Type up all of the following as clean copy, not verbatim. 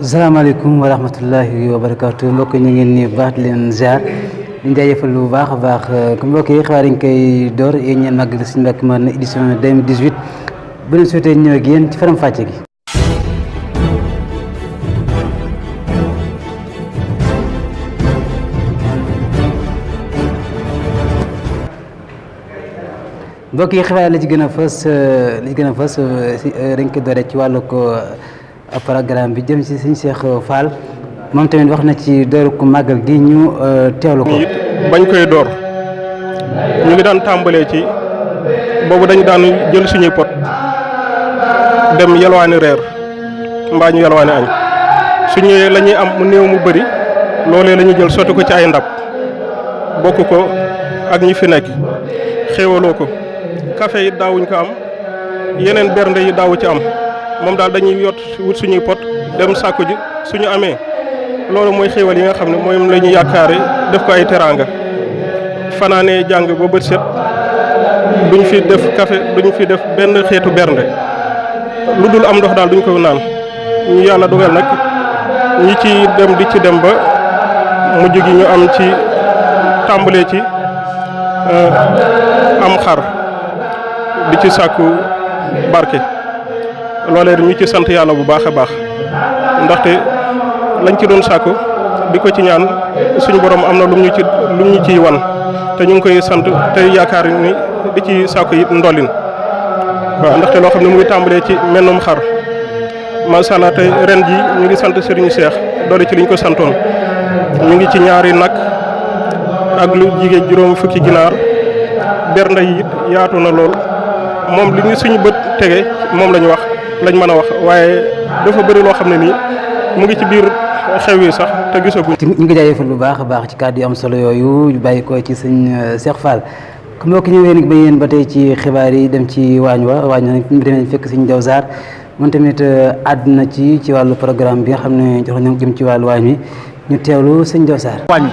salaamaaleykum wa rahmatullahi wa barakaatu mbokk ñu ngi nii baax di leen ziar di jaajëfal lu baax a baax mbokk yi xibaar yi ñu koy door yéen ñeen màggal Sëriñ Mbàkke Madina édition 2018 bu leen souhaité ñëw ak yéen ci faram fàcce gi. mbokk yi xibaar la ci gën a fës dañ ko doore ci wàllu ko programme bi jëm ci Sëriñ Cheikh Fall moom tamit wax na ci dooru ko màggal gi ñu teewlu ko. bañ koy door ñu ngi daan tàmbalee ci boobu dañu daan jël suñuy pot dem yalwaani reer mbaa ñu yalwaani añ su ñëwee la ñuy am mu néew mu bëri loolee la ñuy jël sotti ko ci ay ndab bokk ko ak ñi fi nekk xéewaloo ko. café yi daawuñ ko am yeneen bernde yi daawu ci am moom daal dañuy yot wut suñuy pot dem sàkku ji suñu amee loolu mooy xéewal yi nga xam ne moom la ñu yaakaare def ko ay teraanga fanaanee jàng ba bët set duñ fi def café duñ fi def benn xeetu bernde lu dul am ndox daal duñ ko naan ñu yàlla dogal nag ñi ci dem di ci dem ba mujj gi ñu am ci tàmbalee ci am xar di ci sàkku barke loolee ñu ci sant yàlla bu baax a baax ndaxte lañ ci doon sàkku di ko ci ñaan suñu borom am na lu ñu ciy wan te ñu ngi koy sant te yaakaar ni di ci sàkku it ndolin waaw ndaxte loo xam ne mu ngi tàmbalee ci mennum xar macha allah te ren ji ñu ngi sant Serigne Cheikh doole ci liñ ko santoon ñu ngi ci ñaari nag ak lu jigéen juróom fukki ginaar bernde yi it yaatu na lool moom li ñu suñu bët tege moom lañ mën a wax waaye dafa bëri loo xam ne nii mu ngi ci biir xew yi sax te gisaguñ. ñu ngi jaajëfal bu baax a baax ci kàddu yu am solo yooyu bàyyi ko ci sëñ Cheikh Fall ku mbokk ñëwee nag ba yéen ba tey ci xibaar yi dem ci waañ nag dinañ fekk sëñ Jaw Saar moom tamit àdduna ci wàllu programme bi nga xam ne jox nañ jëm ci wàllu waañ wi ñu teewlu sëñ Jaw Saar. waañ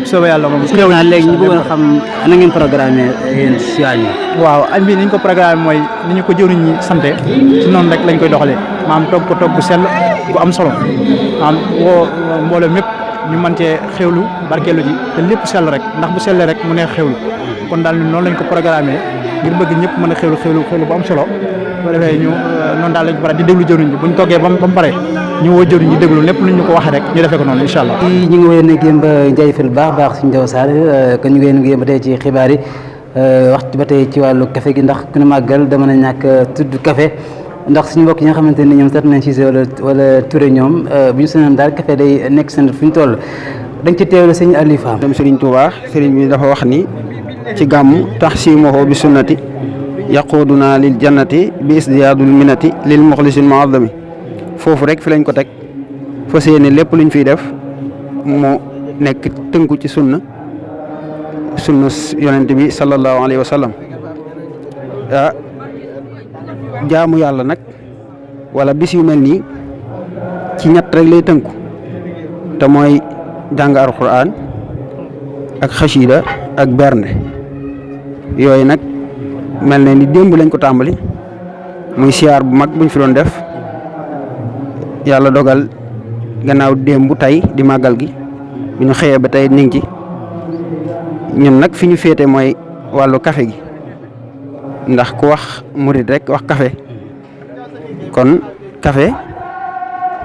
soobee yàlla moom teew naa léegi ñu bëggoon a xam na ngeen programme yéen si waañ wi. waaw añ bi ni ñu ko programme mooy ni ñu ko jëwriñ ñi sante ci noonu rek lañ koy doxalee maam togg ko togg bu sell bu am solo maam woo mbooloo mépp ñu mën cee xewlu barkeelu ji te lépp sell rek ndax bu sellee rek mu neex xewlu kon daal ñun noonu lañ ko programmé ngir bëgg ñëpp mën a xewlu bu am solo bu defee ñu noonu daal lañ ko pare di déglu jëwriñ ji buñ toggee ba mu pare ñu woo jëwriñ ñi déglu lépp lu ñu ko waxee rek ñu defee ko noonu incha allah. ñu ngi wéy nag yéen ba jaajëfal baax baax suñu Jaw Saar kon ñu ngi wéy nag ba tey ci xibaar yi waxtu ba tey ci wàllu café gi ndax ku ne màggal dama na ñàkk tudd café ndax suñu mbokk yi nga xamante ne ñoom seet nañ ci wala Touré ñoom bu ñu sonoon daal café day nekk seen fu ñu toll dañ ci teewlu sëñ Aliou Fam. dem Serigne Touba Serigne bi dafa wax ni ci gàmmu taxsimuhu bi sunnati yaquduna lil jannati bi isdiyaadul minati lil muxlisil muazzami foofu rek fi lañ ko teg fas yéene lépp luñ fiy def mu nekk tënku ci sunna yonent bi sallallahu alayhi wa sallam jaamu yàlla nag wala bis yu mel nii ci ñett rek lay tënku te mooy jàng alxuraan ak xasiida ak bernde yooyu nag mel na ni démb lañ ko tàmbali muy siyaar bu mag buñ fi doon def yàlla dogal gannaaw démb tey di màggal gi bi ñu xëyee ba tey ñu ngi ci ñun nag fi ñu féete mooy wàllu café gi ndax ku wax murid rek wax café kon café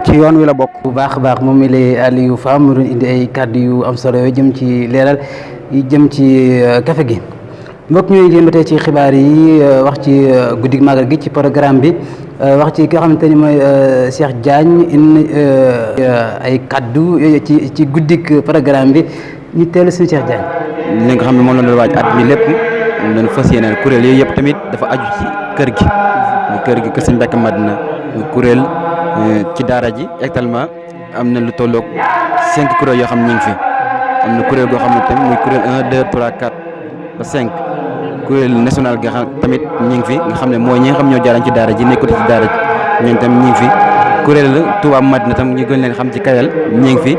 ci yoon wi la bokk. bu baax a baax moom mi lay Aliou Fam mu doon indi ay kàddu yu am solo yooyu jëm ci leeral yi jëm ci café gi mbokk ñooy yéen ba tey ci xibaar yi wax ci guddig màggal gi ci programme bi wax ci ki nga xamante ni mooy Cheikh Diagne indi ay kàddu ci guddig programme bi ñu teelu suñu Cheikh Diagne. li nga xam ne moom la doon waaj at mi lépp moom dañu fas yéene kuréel yooyu yëpp tamit dafa aju ci kër gi kër Sëriñ Mbàkke Madina kuréel ci daara ji actuellement am na lu tolloog 5 kuréel yoo xam ne ñu ngi fi am na kuréel goo xam ne tamit muy kuréel 1 2 3 4 ba 5 kuréel national nga xam tamit ñu ngi fi nga xam ne mooy ñi nga xam ñoo jaaraan ci daara ji nekkul ci daara ji ñoom tamit ñu ngi fi kuréel Touba Madina tam ñu gën leen xam ci Kayal ñu ngi fi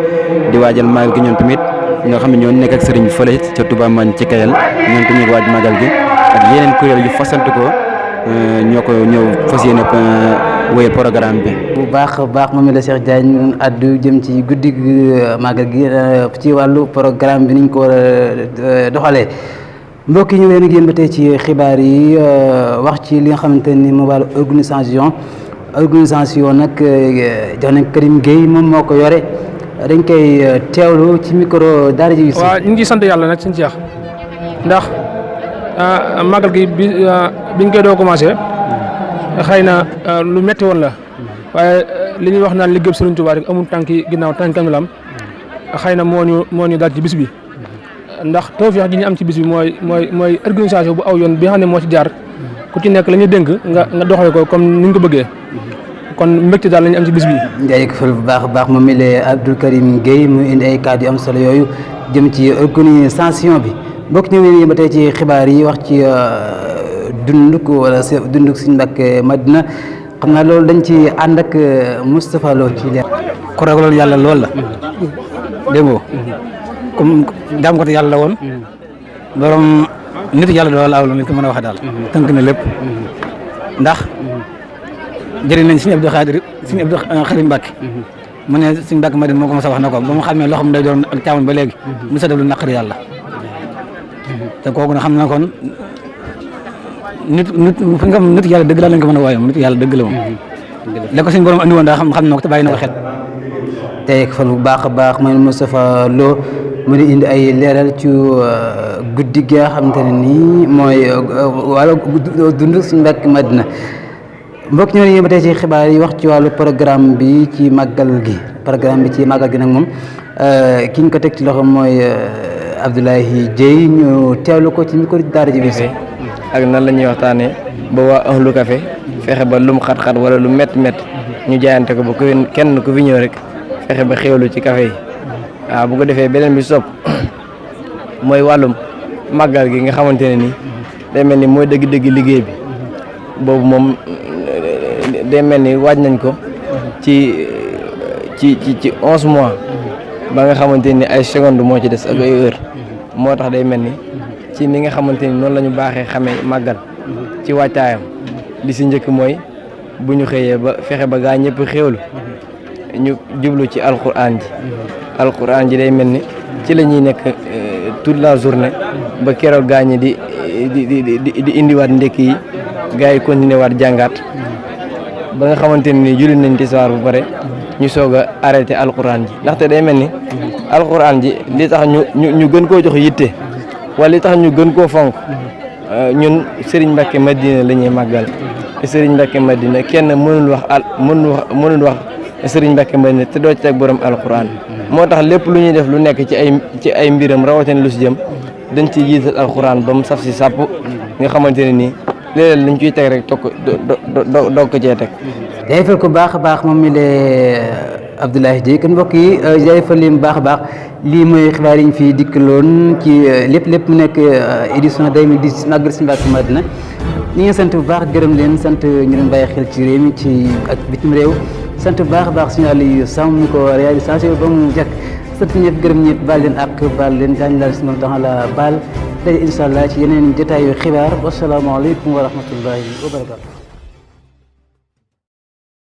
di waajal magal gi ñoom tamit nga xam ne ñoo nekk ak sëriñ bi fële ca Touba Madina ci Kayal ñoom tamit ñu ngi waaj magal gi ak yeneen kuréel yu fasante ko ñoo ko ñëw fas yéene wéyal programme bi. bu baax a baax moom la Cheikh Diagne addu jëm ci guddi màggal gi ci wàllu programme bi niñ ko war a doxalee mbokk yi ñu leen génn ba tey ci xibaar yi wax ci li nga xamante ni moo wàllu organisation nag jox nañ Karim Gueye moom moo ko yore dañ koy teewlu ci micro daara ji. waaw ñu ngi sant yàlla nag suñu Cheikh ndax màggal gi biñ koy doo commencé xëy na lu metti woon la waaye li ñuy wax naan liggéey Sëriñ Tuubaa rek amul tànki ginnaaw tànki kanam la am xëy na moo ñu daal ci bis bi ndax tawfeex ji ñu am ci bis bi mooy organisation bu aw yoon bi nga xam ne moo ci jaar ku ci nekk la ñuy dénk nga doxale ko comme ni ñu ko bëggee kon mbégte daal la ñu am ci bis bi. jaajëfal bu baax a baax moom mi lee Abdou Karim Gueye mu indi ay kàddu yu am solo yooyu jëm ci organisation bi mbokk ñu ngi ba tey ci xibaar yi wax ci dunduk wala dunduk Sëriñ Mbàkke Madina xam naa loolu dañ ci ànd ak Moustapha Lo ci leer. ku ragaloon yàlla lool la dégg nga comme jaam ko yàlla la woon borom nit yàlla dool aw la nit ko mën a wax daal tënk na lépp ndax jëriñ nañ Sëriñ Abdou Khadim Mbàkke mu ne Sëriñ Mbàkke Madina moo ko mos a wax na ko ba mu xamee loo xam day doon ak caaman ba léegi mu sa def lu naqari yàlla te kooku na xam na kon nit fi nga xam nit yàlla dëgg laa lañ ko mën a wooye nit yàlla dëgg la moom la ko suñu borom andi woon daa xam na ko te bàyyi na ko xel tey fan bu baax a baax mooy Moustapha Lo mu di indi ay leeral ci guddi gi nga xamante ne nii mooy wala dund Sëriñ Mbàkke Madina mbokk ñoo ne ba tey ci xibaar yi wax ci wàllu programme bi ci màggal gi nag moom ki ñu ko teg ci loxo mooy Abdoulaye Dieye ñu teewlu ko ci micro daara ji bi ak nan la ñuy waxtaanee ba waa ahlu café fexe ba lum xat-xat wala lu métti ñu jaayante ko ba kenn ku fi ñëw rek fexe ba xéwlu ci café yi waaw bu ko defee beneen bi sopp mooy wàllum màggal gi nga xamante ne ni day mel ni mooy dëgg-dëgg liggéey bi boobu moom day mel ni waaj nañ ko ci 11 mois ba nga xamante ni ay seconde moo ci des ak ay heure moo tax day mel ni ci ni nga xamante ni noonu la ñu baaxee xamee màggal ci wàccaayam li si njëkk mooy bu ñu xëyee ba fexe ba gaa ñëpp xéwlu ñu jublu ci alquran ji day mel ni ci la ñuy nekk toute la journée ba keroog gaa ñi di indiwaat ndekki yi gaa yi continuer waat jàngaat ba nga xamante ni julli nañ tisbaar bu pare ñu soog a arrêté alquran ji ndaxte day mel ni alquran ji li tax ñu gën koo jox yitte wala li tax ñu gën koo fonk ñun Serigne Mbacke Madina la ñuy màggal te Serigne Mbacke Madina kenn mënul wax Serigne Mbacke Madina te doo ci teg borom alquran moo tax lépp lu ñuy def lu nekk ci ay mbiram rawatina lu si jëm dañ ciy jiital alquran ba mu saf si sàpp nga xamante ne nii léeg-léeg lañ ciy teg rek doog ko cee teg. jaajëfal ko baax a baax moom mi lee Abdoulaye Dieye kon mbokk yi jaajëfal leen baax a baax lii mooy xibaar yi ñu fi dikkaloon ci lépp mu nekk édition 2010 màggal Sëriñ Mbàkke Madina ñi ngi sant bu baax gërëm leen sant ñu leen bàyyi xel ci réew mi ci ak bitim réew sant bu baax a baax suñu Aliou Samb mi ko réalisation ba mu jekk sant ñëpp gërëm ñëpp baal leen ak baal leen daañu laal si moom tax la baal tey incha allah ci yeneen jotaayu xibaar wasalaamaaleykum wa rahmatullahi wa barakatu